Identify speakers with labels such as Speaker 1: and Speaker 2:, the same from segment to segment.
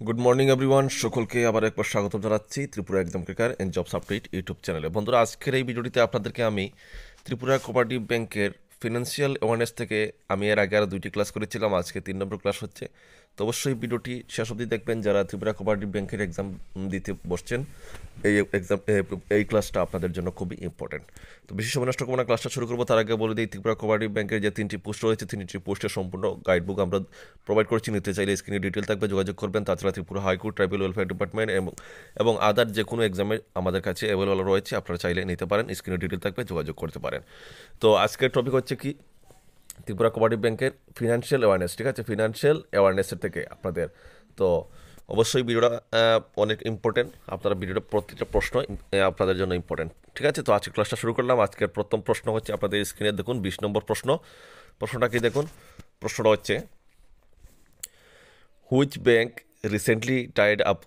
Speaker 1: Good morning everyone, সকলকে আবার একবার স্বাগত জানাচ্ছি Tripura exam cracker and jobs update YouTube চ্যানেলে। বন্ধুরা, আজকের এই ভিডিওটিতে আপনাদেরকে আমি ত্রিপুরা কোঅপারেটিভ ব্যাংকের ফিনান্সিয়াল অ্যাওয়ারনেস থেকে আমি এর আগে আরও 2টি ক্লাস করেছিলাম, আজকে 3 নম্বর ক্লাস হচ্ছে। তো অবশ্যই ভিডিওটি শেষ অবধি দেখবেন যারা ত্রিপুরা কোঅপারেটিভ ব্যাংকের এক্সাম দিতে বসছেন। এই ক্লাসটা আপনাদের জন্য খুবই ইম্পর্টেন্ট। তো বেশি সময় নষ্ট করবো না, ক্লাসটা শুরু করবো। তার আগে বলে দিই, ত্রিপুরা কোঅপারেটিভ ব্যাংকের যে 3টি পোস্ট রয়েছে, 3টি পোস্টের সম্পূর্ণ গাইডবুক আমরা প্রোভাইড করছি। নিতে চাইলে স্ক্রিনে ডিটেল থাকবে, যোগাযোগ করবেন। তাছাড়া Tripura high court, tribal welfare department এবং আদার যে কোনো এক্সামে আমাদের কাছে অ্যাভেলেবল রয়েছে, আপনারা চাইলে নিতে পারেন। স্ক্রিনে ডিটেল থাকবে, যোগাযোগ করতে পারেন। তো আজকের টপিক হচ্ছে কি, ত্রিপুরা কোঅপারেটিভ ব্যাংকের ফিনান্সিয়াল অ্যাওয়ারনেস। ঠিক আছে, ফিনান্সিয়াল অ্যাওয়ারনেসের থেকে আপনাদের তো অবশ্যই ভিডিওটা অনেক ইম্পর্টেন্ট। আপনারা ভিডিওটা প্রত্যেকটা প্রশ্ন আপনাদের জন্য ইম্পর্টেন্ট। ঠিক আছে, তো আজকে ক্লাসটা শুরু করলাম। আজকের প্রথম প্রশ্ন হচ্ছে, আপনাদের স্ক্রিনে দেখুন 20 নম্বর প্রশ্ন। প্রশ্নটা কি দেখুন, প্রশ্নটা হচ্ছে, which bank recently Tide up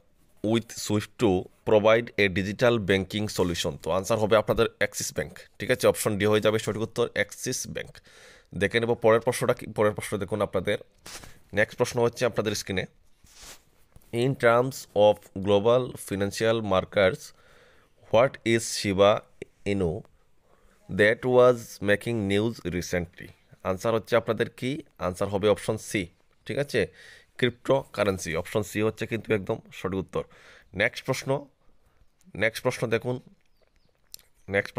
Speaker 1: with Swift to provide a digital banking solution? তো আনসার হবে আপনাদের অ্যাক্সিস ব্যাংক। ঠিক আছে, অপশন ডি হয়ে যাবে সঠিক উত্তর, অ্যাক্সিস ব্যাংক। দেখে নেব পরের প্রশ্নটা কি। পরের প্রশ্ন দেখুন আপনাদের, নেক্সট প্রশ্ন হচ্ছে আপনাদের স্ক্রিনে, in terms of global financial markets, what is Shiba Inu that was making news recently? Answer হচ্ছে আপনাদের কি, আনসার হবে অপশন সি। ঠিক আছে, ক্রিপ্টো কারেন্সি। অপশন সি হচ্ছে কিন্তু একদম সঠিক উত্তর। নেক্সট প্রশ্ন, দেখুন। নেক্সট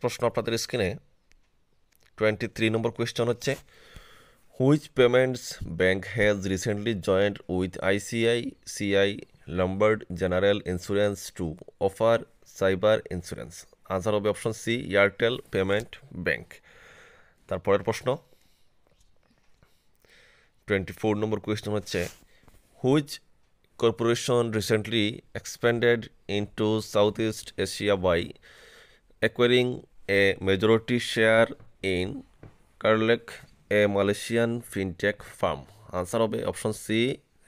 Speaker 1: প্রশ্ন আপনাদের স্ক্রিনে 23 নম্বর কোয়েশ্চন হচ্ছে, which payments bank has recently joint with ICICI Lombard general insurance to offer cyber insurance? Answer হবে option C, Airtel payment bank. তারপরের প্রশ্ন 24 নম্বর কোয়েশ্চন হচ্ছে, which corporation recently expanded into South East Asia by acquiring a majority share in Carlec, a Malaysian fintech firm? Answer হবে option C,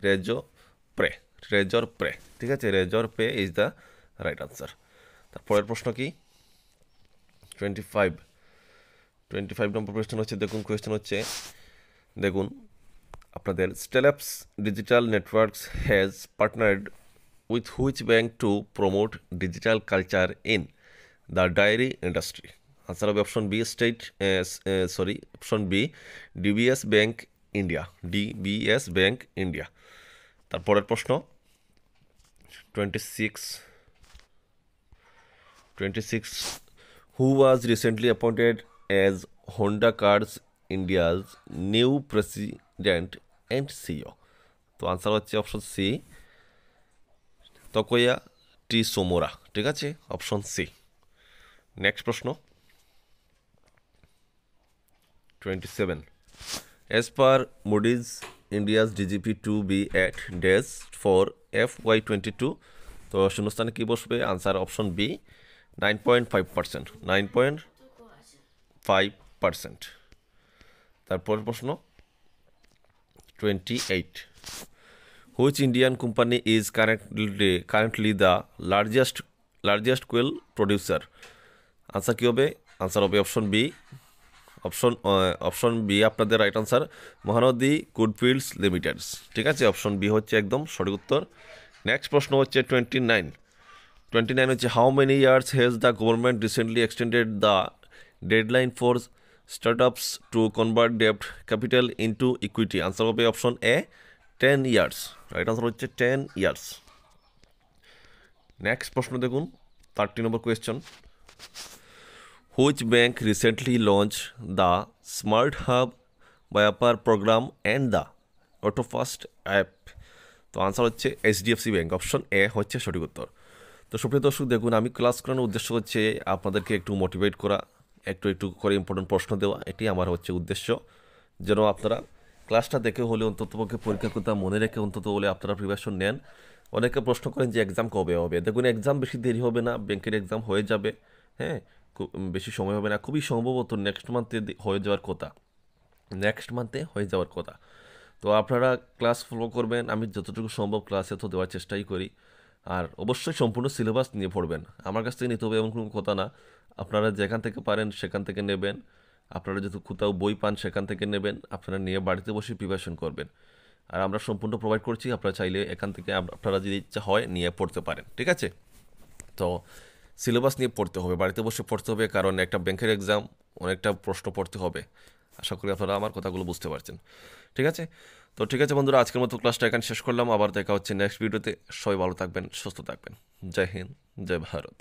Speaker 1: Razorpay. ঠিক আছে, Razorpay is the right answer. তারপরের প্রশ্ন কি, 25 নম্বর question হচ্ছে, দেখুন আপনাদের, Stellapps digital networks has partnered with which bank to promote digital culture in the dairy industry? Answer হবে option B, option B, DBS bank India. তারপরের প্রশ্ন 26, who was recently appointed as Honda cars India's new president and CEO? তো answer হচ্ছে option C, তকোয়া টি সোমোরা। ঠিক আছে, option C. Next প্রশ্ন 27, as per Moody's, India's GDP to be at dash for FY22, তো শূন্যস্থানে কি বসবে? Answer option B, 9.5%। তারপর প্রশ্ন 28, which Indian company is currently the largest coal producer? Answer কী হবে? আনসার হবে অপশন বি আপনাদের right answer, Mahanadi coalfields limiteds. ঠিক আছে, অপশন বি হচ্ছে একদম সঠিক উত্তর। নেক্সট প্রশ্ন হচ্ছে 29 হচ্ছে, how many years has the government recently extended the deadline for startups to convert ডেপ্ট ক্যাপিটাল ইন্টু ইকুইটি? আনসার হবে option A, 10 years. Right answer হচ্ছে 10 ইয়ার্স। নেক্সট প্রশ্ন দেখুন, 30 নম্বর question, which bank recently launch the smart hub Vyapar program and the autofast app? তো answer হচ্ছে HDFC bank. Option A হচ্ছে সঠিক উত্তর। তো সুপ্রিয় দর্শক, দেখুন আমি ক্লাস করানোর উদ্দেশ্য হচ্ছে আপনাদেরকে একটু মোটিভেট করা, একটু করে ইম্পর্টেন্ট প্রশ্ন দেওয়া, এটি আমার হচ্ছে উদ্দেশ্য। যেন আপনারা ক্লাসটা দেখে হলে অন্ততপক্ষে পরীক্ষার কথা মনে রেখে অন্তত হলে আপনারা প্রিপারেশন নেন। অনেকে প্রশ্ন করেন যে এক্সাম কবে হবে। দেখুন, এক্সাম বেশি দেরি হবে না, ব্যাংকের এক্সাম হয়ে যাবে। হ্যাঁ, বেশি সময় হবে না, খুবই সম্ভবত নেক্সট মান্থে হয়ে যাওয়ার কথা। তো আপনারা ক্লাস ফলো করবেন, আমি যতটুকু সম্ভব ক্লাসে তো দেওয়ার চেষ্টাই করি। আর অবশ্যই সম্পূর্ণ সিলেবাস নিয়ে পড়বেন, আমার কাছ থেকে নিতে হবে এমন কোনো কথা না। আপনারা যেখান থেকে পারেন সেখান থেকে নেবেন, আপনারা যদি কোথাও বই পান সেখান থেকে নেবেন, আপনারা নিয়ে বাড়িতে বসে প্রিপারেশন করবেন। আর আমরা সম্পূর্ণ প্রোভাইড করছি, আপনারা চাইলে এখান থেকে আপনারা যদি ইচ্ছা হয় নিয়ে পড়তে পারেন, ঠিক আছে। তো সিলেবাস নিয়ে পড়তে হবে, বাড়িতে বসে পড়তে হবে, কারণ একটা ব্যাংকের এক্সাম, অনেকটা প্রশ্ন পড়তে হবে। আশা করি আপনারা আমার কথাগুলো বুঝতে পারছেন, ঠিক আছে। তো ঠিক আছে বন্ধুরা, আজকের মতো ক্লাসটা এখানে শেষ করলাম, আবার দেখা হচ্ছে নেক্সট ভিডিওতে। সবাই ভালো থাকবেন, সুস্থ থাকবেন। জয় হিন্দ, জয় ভারত।